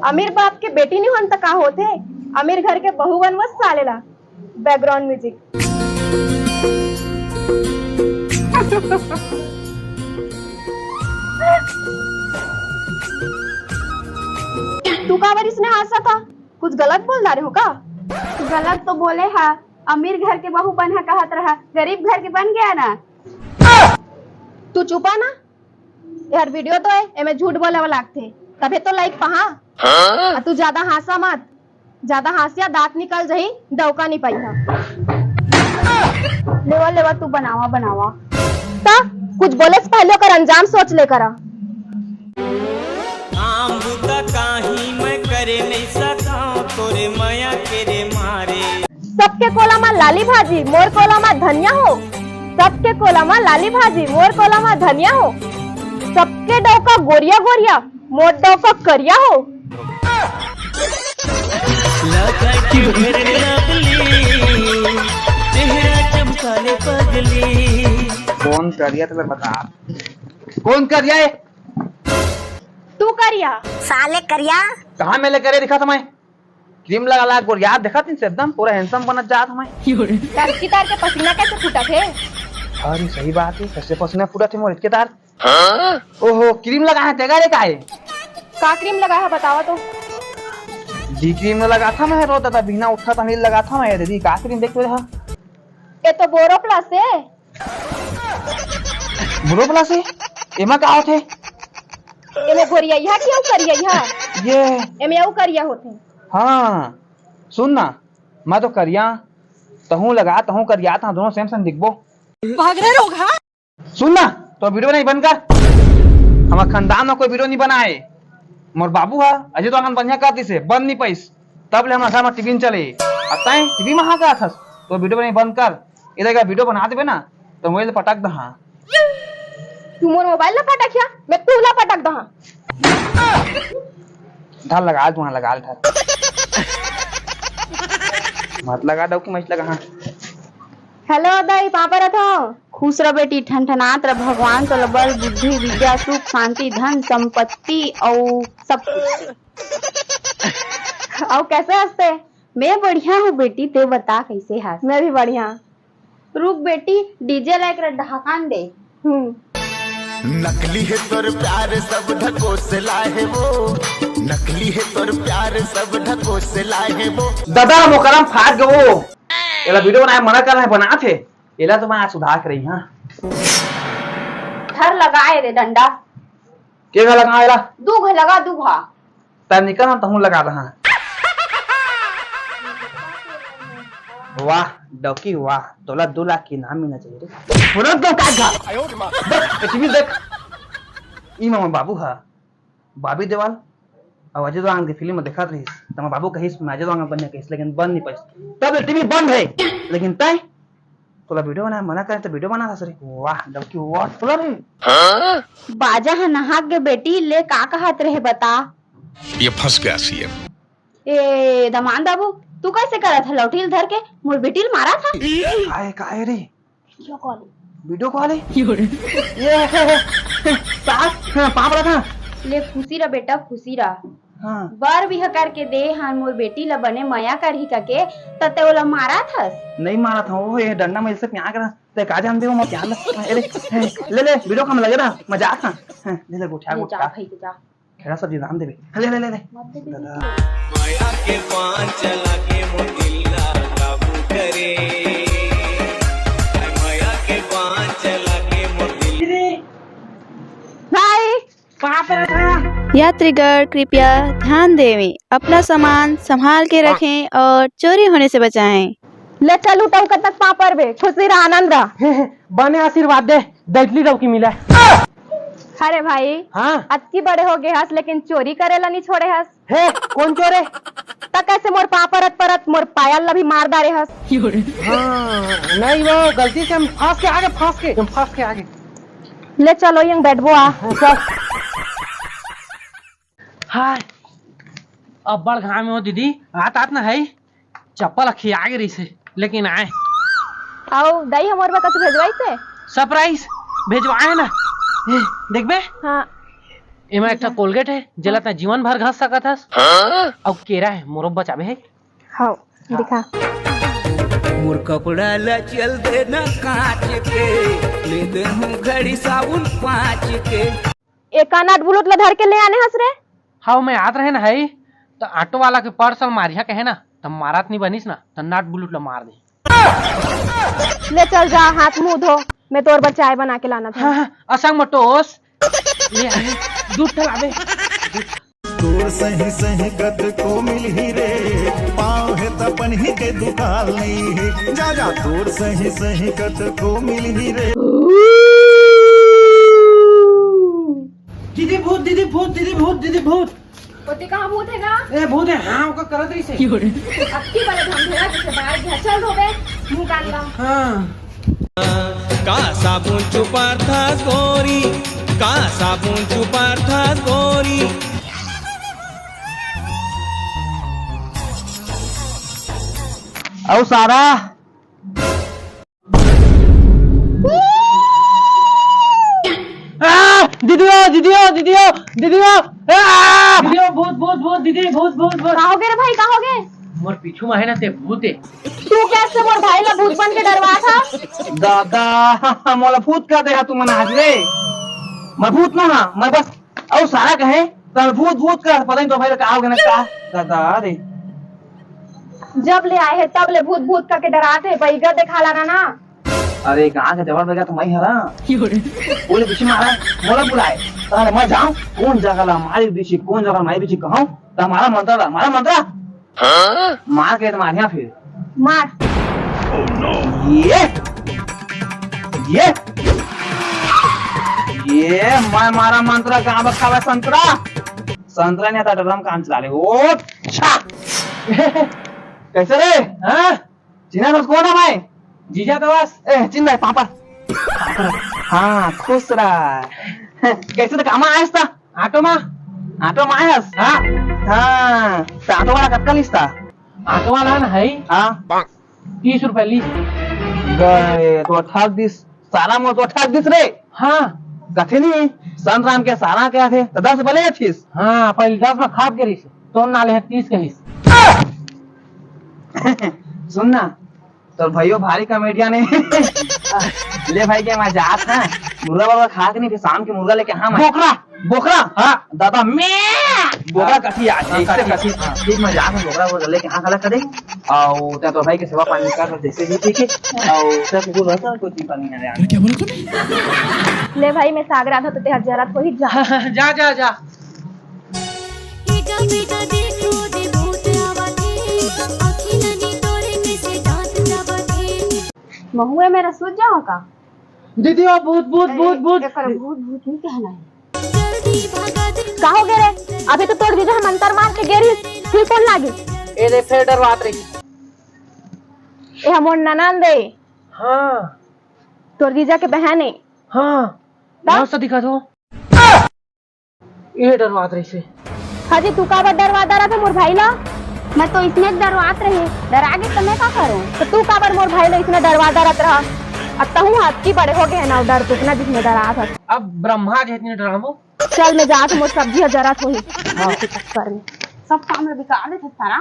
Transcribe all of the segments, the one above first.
अमीर बाप के बेटी नहीं होन त का होते, अमीर घर के बहू बनवस सालेला। Background music. तू का वरिस ने हंसा था? कुछ गलत बोल रहे हो का? गलत तो बोले है, अमीर घर के बहू बन कहत रहा, गरीब घर के बन गया ना। तू चुपा ना यार, वीडियो तो है एमे झूठ बोले वाला थे, तबे तो लाइक पहा। तू ज्यादा हंसा मत, ज्यादा हंसिया दांत निकल जाही, डौका नहीं पाई हा। लेवा लेवा तू बनावा बनावा। ता कुछ बोले से पहले कर अंजाम सोच ले करा। आम बुता काही मैं करे नहीं सका, तोरे माया के रे मारे। सबके कोला में लाली भाजी, मोर कोला में धनिया हो। सबके कोला में लाली भाजी, मोर कोला में धनिया हो। सबके डौका गोरिया गोरिया, मोर डौका करिया हो। लगा कि मेरे लगली, चेहरा चमकाने पगली। कौन करिया तुम्हें बता, कौन करिया है? तू करिया साले करिया कहाँ मेले करे दिखा तुम्हें? क्रीम लगा ला गोरिया देखा तीन से एकदम पूरा हैंडसम बना जा तुम्हें। टर्की तार के पसीना कैसे फूटा थे? अरे सही बात है, कैसे पसीना फूटा थे मोर इसके तार। ओहो क्रीम लगा है तेगा रे का है? का क्रीम लगा है बतावा तो। जी क्रीम लगा था मैं, रोता था बिना उठा था नहीं लगा था मैं। दीदी का क्रीम देख रहा ये तो बोरो प्लस है। बुरो प्लस है एमा का होते? एमे गोरिया यहा क्यों करिया यहा? ये एमे यू करिया होते। हाँ सुन ना, मैं तो करिया तहूँ लगा तहूँ करिया था, दोनों सेम सेम दिखबो। भाग रहे लोग। हाँ सुन ना, तो वीडियो नहीं बन कर, हमारे खानदान में कोई वीडियो नहीं बनाए। मोर बाबू है अजय तो आंगन बढ़िया करती से बंद नहीं पैस, तब ले हमारे घर में टीवी चले। आता है टीवी में हाँ का था, तो वीडियो नहीं बंद कर। इधर का वीडियो बना देवे ना तो मोबाइल पटक दहा। तू मोर मोबाइल ना पटकिया, मैं तू ला पटक दहा। ढाल लगा तू, वहां लगा ढाल मत लगा दो कि मत लगा। हाँ हेलो दाई पापा रथा। खुश रह बेटी, ठनठनात रह, भगवान तो बल बुद्धि विद्या सुख शांति धन संपत्ति और सब कुछ। और कैसे हंसते? मैं बढ़िया हूँ बेटी, ते बता कैसे हंस? मैं भी बढ़िया। रुक बेटी, डीजे लाइक ढकान दे। नकली है तोर प्यार सब ढको से लाए वो, नकली है तोर प्यार सब ढको से लाए वो। दादा मोकरम फाड़ गो, एला वीडियो बनाए मना कर रहे बना थे, एला तो मैं आज सुधार कर रही। हाँ थर लगाए रे डंडा के का लगा एला दूघ लगा दूघा तब निकल हम तहूँ लगा रहा। वाह डॉकी वाह, तोला 2 लाख की नाम मिलना चाहिए रे। पुरन तो काट गा टीवी देख। ई मामा बाबू हा बाबी देवाल और अजय देवगन की फिल्म में देखा रही तमा बाबू कहिस मैं अजय देवगन बनने कहिस, लेकिन बन नहीं पाइस। तब टीवी बंद है, लेकिन तय तोला वीडियो बनाए मना करे तो वीडियो बना था सर। वाह डॉकी वाह तोला रे बाजा है नहाक गे बेटी, ले का कहत रहे बता। ये फंस गया सीएम। ए दमान बाबू तू कैसे करत है? लौटील धर के मोर बेटील मारा था। काहे रे वीडियो कॉल है ये सास पाप रखा। ले खुशी रह बेटा खुशी रह। हाँ बर भी करके दे हां मोर बेटी ला बने माया करही के तते ओला मारा थस। नहीं मारा था वो, ये डंडा में से प्यार करा ते का जान दे वो क्या ले ले वीडियो कम लगे ना मजाक। हां ले ले गोठा जा गोठा भाई जा खेड़ा सब नाम देबे। ले ले ले ले माया के पान चला के मोदिल्ला काबू करे, माया के पान चला के मोदिल्ला। भाई यात्रीगण कृपया ध्यान देवें, अपना सामान संभाल के रखें और चोरी होने से बचाएं। ले चल उठाऊ कब तक पापर बे, खुशी रहा आनंद रहा। बने आशीर्वाद दे दैटली रव की मिला। अरे भाई हाँ अति बड़े हो गए हस, लेकिन चोरी करेला नहीं छोड़े हस। हे कौन चोरे? तक कैसे मोर पापरत परत मोर पायल ला भी मार डारे हस। हाँ नहीं वो गलती से हम फांस के आगे ले चलो यंग बैठबो आ। हाय अब बड़ घाम में हो दीदी, आत ना है चप्पल खिया गे रही से, लेकिन आए आओ दाई हमर बा कछु भेजवाई से सरप्राइज भेजवाए ना। देख बे हाँ एमा एक कोलगेट है जेला ता जीवन भर घस सकत हस और केरा है मोरो बचावे है। हाँ दिखा। मोर कपड़ा ला चल देना कांच के, ले दे हूँ घड़ी साबुन 5 के। एक नट बुलट ला धर के ले आने हंस रे। हाँ मैं याद रहे ना है तो ऑटो वाला के पर्सल मारिया कहे ना तो मारत नहीं बनिस ना तो नाट बुलट ला मार दे। ले चल जा हाथ मुंह धो, मैं तोर बर चाय बना के लाना था। हाँ असंग मटोस ले आए दूध टलावे। तोर सही सही कद को मिल ही रे, पाँव है तपन ही के दुकाल नहीं है। जा जा तोर सही सही कद को मिल ही रे। दीदी भूत दीदी भूत दीदी भूत दीदी भूत। पोती कहाँ भूत हैगा? ए भूत है हाँ ओका करत रही से। अक्की वाले धंधेरा जिसे बाहर घर चल धोबे मुंह काट ला। हाँ का साबुन छुपा था गोरी, का साबुन छुपा था गोरी। और सारा दीदियो दीदियो दीदियो दीदियो दीदियो भूत भूत भूत दीदी भूत भूत भूत। कहाँ हो गए रे भाई, कहाँ हो गए? मोर पीछू में है ना ते भूत है। तू कैसे मोर भाई ला भूत बन के डरवा था? दादा मोला भूत का देहा तू मना आज रे। मैं भूत ना हाँ मैं बस और सारा कहे तो भूत भूत का पता नहीं तो भाई का ना का दादा रे। जब ले आए है तब ले भूत भूत करके डराते, पैगा देखा लाना ना। अरे कहाँ का जवाब देगा तो मैं हरा बोले पीछे मारा मोला बुलाए तारे मैं जाऊं कौन जगह ला हमारी पीछे कौन जगह हमारी पीछे कहूं तो हमारा मंत्रा मार के मारिया फिर मार। ये मैं मारा मंत्रा कहाँ बखा हुआ संतरा संतरा नहीं आता ड्रम काम चला ले। ओ छा कैसे रे हाँ चिन्हा तो कौन है मैं जीजा तो बस ए चिन्ह पापा हाँ खुश रहा। कैसे तो काम आया था ऑटो में आया हाँ हाँ तो ऑटो वाला कब लिस्ता ऑटो वाला ना है हाँ 30 रुपए ली गए तो ठग दिस सारा मो तो ठग दिस रे। हाँ कथे नहीं संत राम के सारा क्या थे तो 10 भले थीस। हाँ पहले 10 में खाप करी से तो नाले है 30 कही। सुनना तो भाइयों भारी कॉमेडियन है। ले भाई के मैं जात है मुर्गा बाबा खा के नहीं फिर शाम के मुर्गा लेके हाँ बोकरा बोकरा हाँ दादा मैं बोकरा कथी आज इससे कथी ठीक मैं जात हूं बोकरा वो लेके हाँ खा दे और त्या तो भाई के सेवा पानी कर जैसे भी ठीक है और त्या कुछ रहता कोई चिंता नहीं है यार। क्या बोला तूने? ले भाई मैं सागर था तो तेहर जरा तो ही जा। जा जा जा महुए मेरा सूझ जाओ का दीदी ओ भूत भूत भूत भूत भूत भूत नहीं कहना है। कहाँ हो गए रे? अभी तो तोड़ दीजिए मंतर मार के गेरी फिर कौन लागी? ए दे फिर डरवात रही। ए हमोर ननंद है हाँ तोर जीजा के बहन है। हाँ बहुत सा दिखा दो ये डरवात रही से। हाजी तू का बार डरवा डरा था मोर भाई ला? मैं तो इसमें डरवात रही, डरा के तो मैं क्या करूँ? तो तू का बार मोर भाई ला इतना डरवा डरत रहा? अब तो हूँ हाथ की बड़े हो गए ना डर तुकना जिसमें डरा था। अब ब्रह्मा जी इतनी डरावो चल मैं जात मोर सब्जी जरा थोड़ी चक्कर में सब काम में बिगाड़ देते सारा।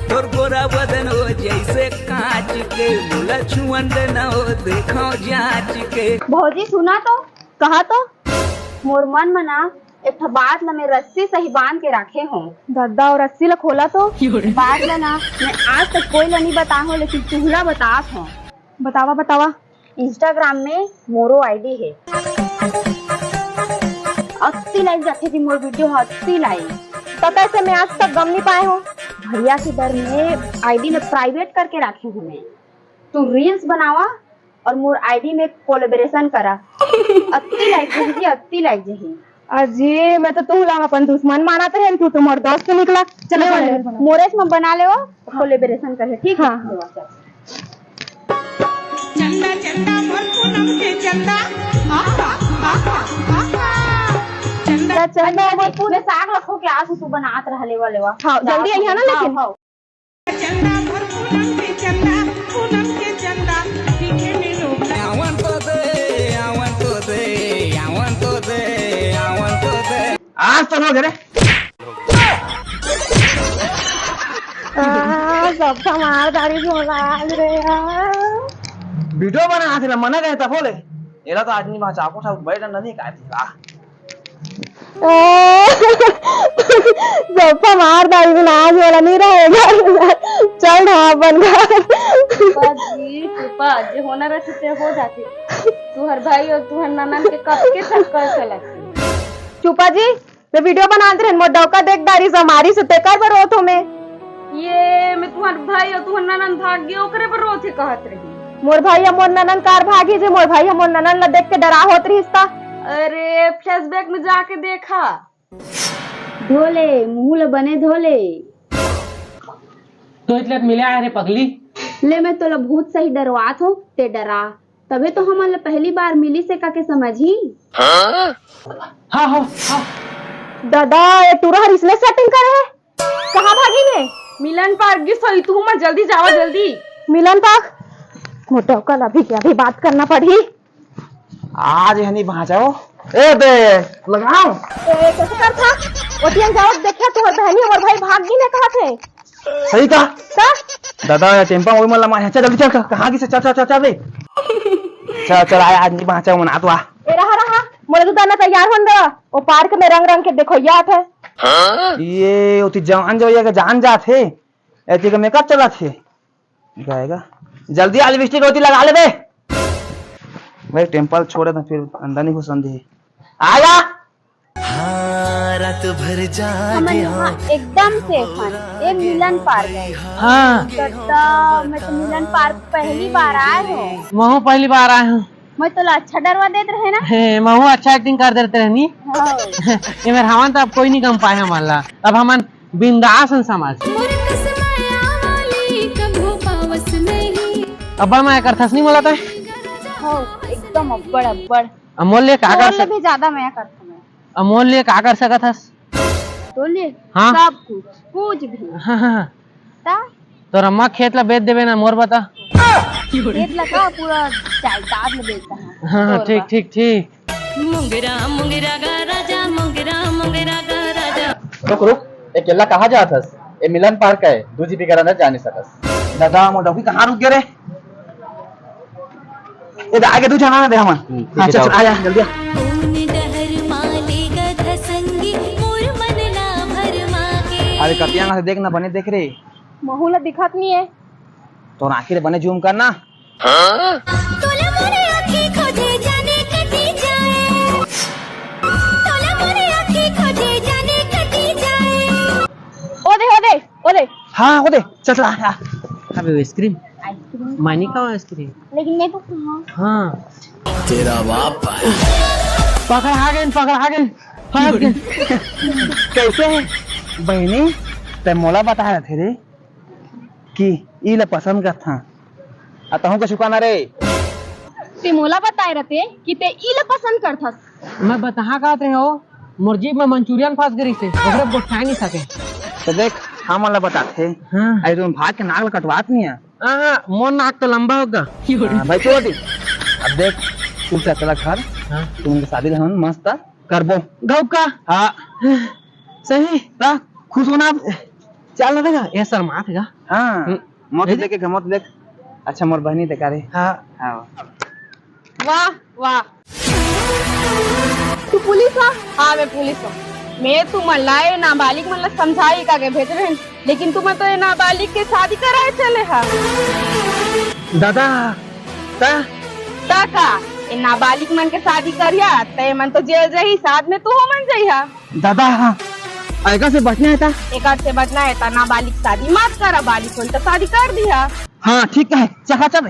तोर गोरा बदन हो जैसे कांच के, मुला छुअन न हो देखो जांच के। भौजी सुना तो कहा तो मोर मन मना एक बात ला मैं रस्सी सही बांध के रखे हूँ। दद्दा और रस्सी ला खोला तो बात ला ना मैं आज तक कोई ला नहीं बता हूँ लेकिन तुहला बतात हूँ। बतावा बतावा। इंस्टाग्राम में मोरो आईडी है 80 लाइक जाती थी मोर वीडियो 80 लाइक। तो कैसे मैं आज तक गम नहीं पाए हूँ? भैया के डर में आईडी में प्राइवेट करके रखे हूँ मैं। तू रील्स बनावा और मोर आईडी में कोलैबोरेशन करा 80 लाइक जही 80 लाइक जही। अजी मैं तो तू ला अपन दुश्मन माना तो है तू मोर दोस्त निकला। चलो मोरेस में बना ले कोलैबोरेशन करे ठीक है। चंदा चंदा मोर पूनम के चंदा चंदा चंदा मोर पूरे साग रखो के आज तू बनात रहले वाले वा। हाँ जल्दी आई है ना लेकिन चंदा मोर पूनम के चंदा दिखे में रोक I want to दे चल हो गया रे। सबका मार दाढ़ी झोला रे यार। वीडियो बना थे मना गए था बोले एला तो आदमी वहां चाको था बैठ नहीं का थी सबका मार दाढ़ी नाच वाला नहीं रहेगा। चल हाँ बन जी चुपा जे होना रहते हो जाते तुहर भाई और तुहर ननन के कब के चक्कर चलत। चुपा जी मैं वीडियो बनाते रहे मोर डौका देख दाढ़ी से हमारी से ते कर बरो तो मैं ये मैं तुहर भाई और तुहर ननन भाग गए ओकरे पर रोथे कहत रही। मोर भाई मोर ननन कार भागी जे मोर भाई मोर ननन ला देख के डरा होत रहिस्ता। अरे फ्लैशबैक में जाके देखा धोले मुंह बने धोले तो इसलिए मिले आए रे पगली। ले मैं तो भूत सही डरवात हो ते डरा तबे तो हम पहली बार मिली से का के समझी। हाँ हाँ हाँ दादा ये टूरा इसने सेटिंग करे है कहाँ भागी ने मिलन पार्क की सही तू मैं जल्दी जावा जल्दी मिलन पार्क मोटा कल अभी क्या भी बात करना पड़ी। आज हनी वहां जाओ ए बे लगाओ कैसे कर था ओटियन जाओ देखा तुम्हार बहनी और भाई भागी ने कहा थे सही का का दादा टेम्पा ओई मला मार चल जल्दी चल कहां की से चल चल चल चल रे चल चल आया आदमी वहां जाओ मना तो आ ए रहा मोरे तो दाना तैयार होन दो वो पार्क में रंग रंग के देखो या थे ये उती जान जो ये जान जा थे ऐसे का मेकअप चला थे गाएगा जल्दी आ लिपस्टिक रोटी लगा ले बे भाई टेम्पल छोड़े तो फिर अंदर नहीं घुसन दे आया रात भर हम जागे यहाँ एकदम सेफ हैं। ये मिलन पार्क है। हाँ मैं तो मिलन पार्क पहली बार आए हो महू पहली बार आए हूँ। मैं तो अच्छा डरवा देते रहे ना। महू अच्छा एक्टिंग कर देते रहनी। ये मेरे हवन तो अब कोई नहीं कम पाए हमारा अब हम बिंदास समाज अब मैं करथस नहीं बोला था एकदम अब्बड़ अब्बड़ अमूल्य का कर से भी ज्यादा मैं करता मैं अमूल्य का कर सकत हस तो ले हाँ? सब कुछ भी हाँ हाँ ता तो रम्मा खेत ला बेच देवे ना मोर बता खेत लगा पूरा जायदाद में बेचता है। हाँ ठीक ठीक ठीक मुंगरा मुंगरा गा राजा मुंगरा मुंगरा गा राजा। रुक रुक ये केला कहाँ जा थस ये मिलन पार्क है 2 GB करा जा नहीं सकस दादा मोटा भी कहां रुक गए रे ये आगे तू जाना दे हमन हां चल आया जल्दी आ अरे कतिया ना से देखना बने देख रे महूला दिखत नहीं है तो आखिर बने जूम करना ओदे हाँ ओदे चल चल आ अब आइसक्रीम मानी का आइसक्रीम लेकिन मैं तो कहाँ हाँ तेरा बाप पकड़ा गए कैसे है बहनी ते मोला बताया थे रे कि ई ला पसंद कर था अतहु के शुकाना रे ते मोला बताए रहते कि ते ई ला पसंद करथस मैं बता कहत रहे हो मुर्जीब में मंचूरियन फंस गई से ओकरे बोठा नहीं सके तो देख हम ला बताते हाँ अरे तुम भाग के नाक कटवात नहीं है हाँ मोर नाक तो लंबा होगा हाँ, भाई छोटी अब देख तू चला घर हाँ तुम उनके शादी रहन मस्त करबो गौ का हाँ सही ता खुश होना अब चल देगा ये शर्मा देगा हाँ मत देखे मत देख अच्छा मोर बहनी देखा रे हाँ हाँ वाह वाह तू पुलिस है हाँ मैं पुलिस हूँ मैं तू मल्लाए नाबालिग मतलब समझाई का के भेज रहे हैं लेकिन तुम्हें तो ये नाबालिग के शादी कराए चले हा दादा ता का ये नाबालिग मन के शादी करिया ते मन तो जेल जही साथ में तू हो मन जइहा दादा हाँ आएगा से बचना है था एक से बचना है ता नाबालिग शादी मत करा बालिग तो शादी कर दिया हाँ ठीक है चल चल